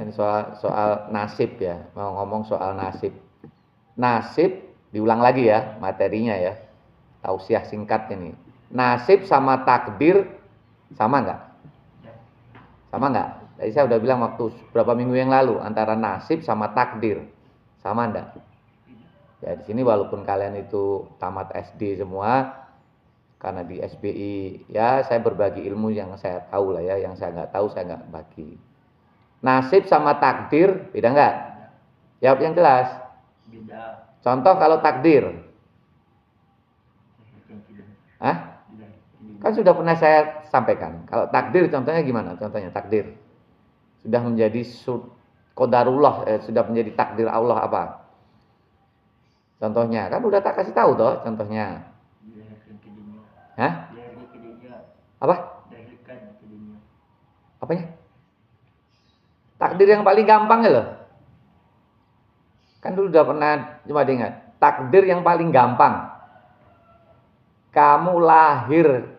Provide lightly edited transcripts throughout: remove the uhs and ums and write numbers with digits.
ini soal nasib ya. Mau ngomong soal nasib. Nasib diulang lagi ya materinya ya. Tausiah singkat ini. Nasib sama takdir sama nggak? Sama nggak? Tadi saya udah bilang waktu beberapa minggu yang lalu antara nasib sama takdir sama nggak? Ya di sini walaupun kalian itu tamat SD semua, karena di SBI ya saya berbagi ilmu yang saya tahu lah ya, yang saya nggak tahu saya nggak bagi. Nasib sama takdir beda nggak? Jawab yang jelas. Beda. Contoh kalau takdir, Hah? Kan sudah pernah saya sampaikan. Kalau takdir contohnya gimana? Contohnya takdir sudah menjadi qadarullah, sudah menjadi takdir Allah apa? Contohnya kan udah tak kasih tahu toh contohnya. Hah? Apa? Apanya? Takdir yang paling gampang ya loh. Kan dulu udah pernah cuma diingat. Takdir yang paling gampang. Kamu lahir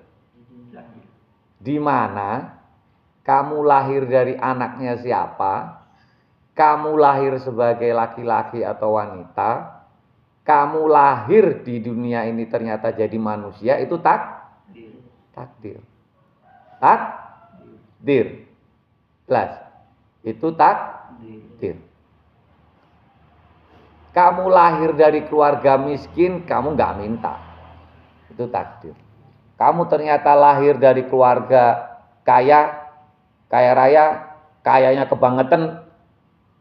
di mana? Kamu lahir dari anaknya siapa? Kamu lahir sebagai laki-laki atau wanita? Kamu lahir di dunia ini ternyata jadi manusia, itu takdir. Takdir. Jelas. Itu takdir. Kamu lahir dari keluarga miskin, kamu nggak minta. Itu takdir. Kamu ternyata lahir dari keluarga kaya raya, kayanya kebangetan,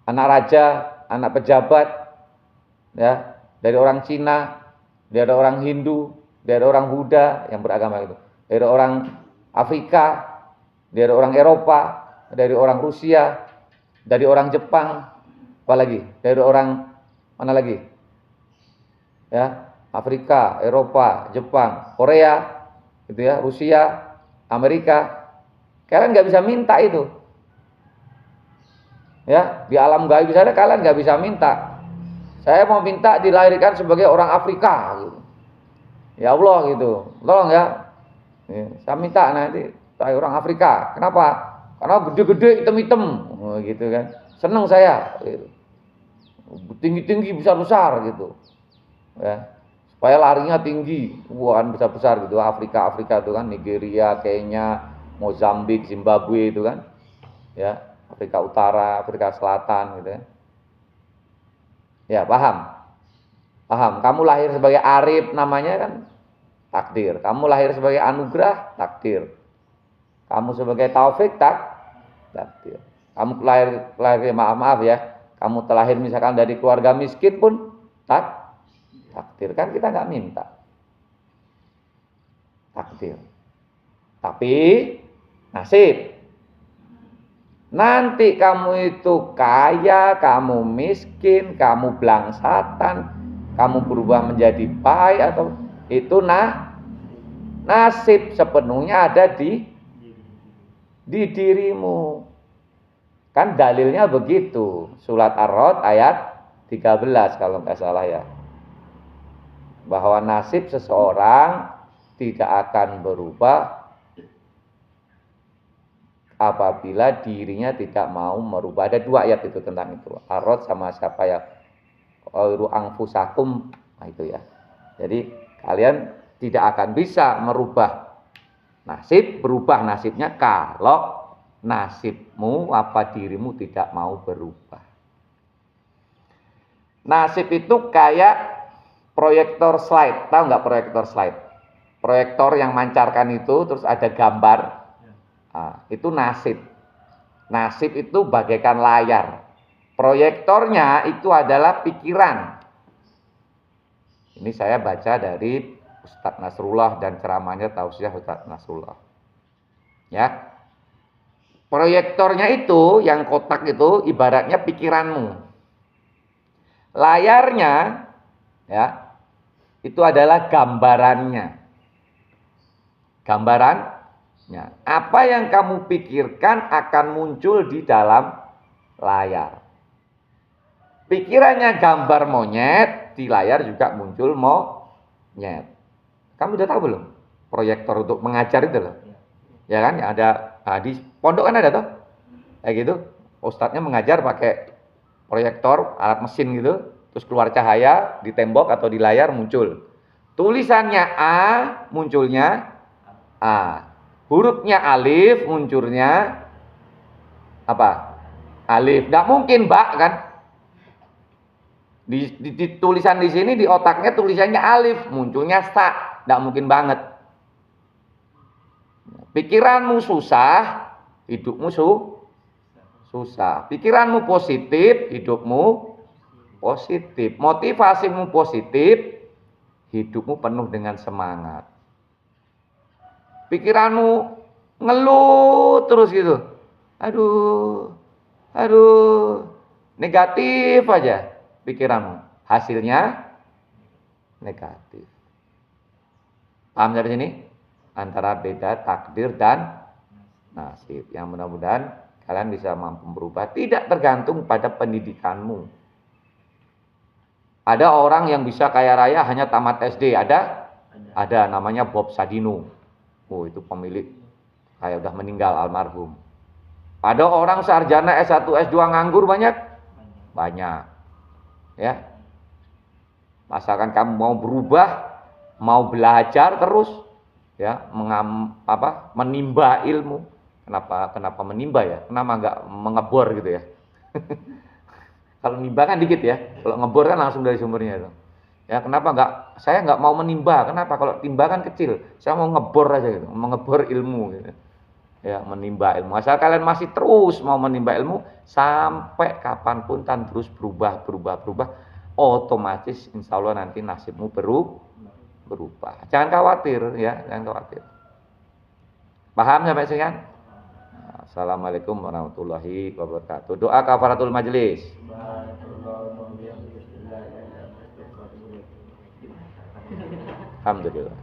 anak raja, anak pejabat, ya, dari orang Cina, dari orang Hindu, dari orang Buddha yang beragama itu, dari orang Afrika, dari orang Eropa, dari orang Rusia, dari orang Jepang, apalagi dari orang mana lagi? Ya, Afrika, Eropa, Jepang, Korea, gitu ya, Rusia, Amerika. Kalian nggak bisa minta itu. Ya, di alam gaib sana kalian nggak bisa minta. Saya mau minta dilahirkan sebagai orang Afrika, gitu. Ya Allah gitu, tolong ya. Saya minta nanti saya orang Afrika. Kenapa? Karena gede-gede, hitam-hitam, gitu kan. Seneng saya. Gitu. Tinggi-tinggi, besar-besar gitu. Ya. Supaya larinya tinggi, kan besar-besar gitu. Afrika itu kan, Nigeria, Kenya, Mozambik, Zimbabwe itu kan. Ya, Afrika Utara, Afrika Selatan gitu ya. Ya, paham? Paham. Kamu lahir sebagai Arif namanya kan takdir. Kamu lahir sebagai anugerah, takdir. Kamu sebagai taufik, takdir. Kamu lahir maaf ya. Kamu terlahir misalkan dari keluarga miskin pun takdir. Kan kita nggak minta. Takdir. Tapi nasib. Nanti kamu itu kaya, kamu miskin, kamu blangsatan, kamu berubah menjadi baik atau itu nasib sepenuhnya ada di dirimu. Kan dalilnya begitu. Surat Ar-Ra'd ayat 13 kalau nggak salah ya. Bahwa nasib seseorang tidak akan berubah apabila dirinya tidak mau merubah. Ada 2 ayat itu tentang itu. Ar-Ra'd sama siapa ya? Qairu anfusakum. Nah itu ya. Jadi kalian tidak akan bisa merubah nasib, berubah nasibnya kalau nasibmu apa dirimu tidak mau berubah. Nasib itu kayak proyektor slide. Tahu nggak proyektor slide? Proyektor yang mancarkan itu terus ada gambar. Nah, itu nasib. Nasib itu bagaikan layar. Proyektornya itu adalah pikiran. Ini saya baca dari Ustadz Nasrullah dan ceramahnya tausiah Ustadz Nasrullah. Ya. Proyektornya itu yang kotak itu ibaratnya pikiranmu. Layarnya ya itu adalah gambarannya. Gambarannya. Apa yang kamu pikirkan akan muncul di dalam layar. Pikirannya gambar monyet, di layar juga muncul monyet. Kamu udah tahu belum? Proyektor untuk mengajar itu loh. Ya kan, ada di pondok kan ada toh? Kayak gitu. Ustadznya mengajar pakai proyektor, alat mesin gitu, terus keluar cahaya di tembok atau di layar muncul. Tulisannya A, munculnya A. Hurufnya alif, munculnya apa? Alif. Nggak mungkin Mbak kan? Di tulisan di sini di otaknya tulisannya alif, munculnya sa. Nggak mungkin banget. Pikiranmu susah, hidupmu susah. Pikiranmu positif, hidupmu positif. Motivasimu positif, hidupmu penuh dengan semangat. Pikiranmu ngeluh terus gitu. Aduh, negatif aja pikiranmu. Hasilnya negatif. Paham dari sini? Antara beda takdir dan nasib. Yang mudah-mudahan kalian bisa mampu berubah. Tidak tergantung pada pendidikanmu. Ada orang yang bisa kaya raya hanya tamat SD. Ada namanya Bob Sadino. Oh, itu pemilik. Kayak udah meninggal almarhum. Ada orang sarjana S1, S2 nganggur banyak? Banyak. Ya. Asalkan kamu mau berubah, mau belajar terus, ya, menimba ilmu. Kenapa menimba ya? Kenapa enggak mengebor gitu ya? Kalau menimba kan dikit ya. Kalau ngebor kan langsung dari sumbernya itu. Ya, kenapa enggak? Saya enggak mau menimba. Kenapa? Kalau timba kan kecil. Saya mau ngebor aja gitu, mengebor ilmu gitu. Ya, menimba ilmu. Asal kalian masih terus mau menimba ilmu sampai kapanpun dan terus berubah, otomatis insya Allah nanti nasibmu berubah. Jangan khawatir ya, jangan khawatir. Paham sampai sini kan? Assalamualaikum warahmatullahi wabarakatuh. Doa kafaratul majelis. Alhamdulillah.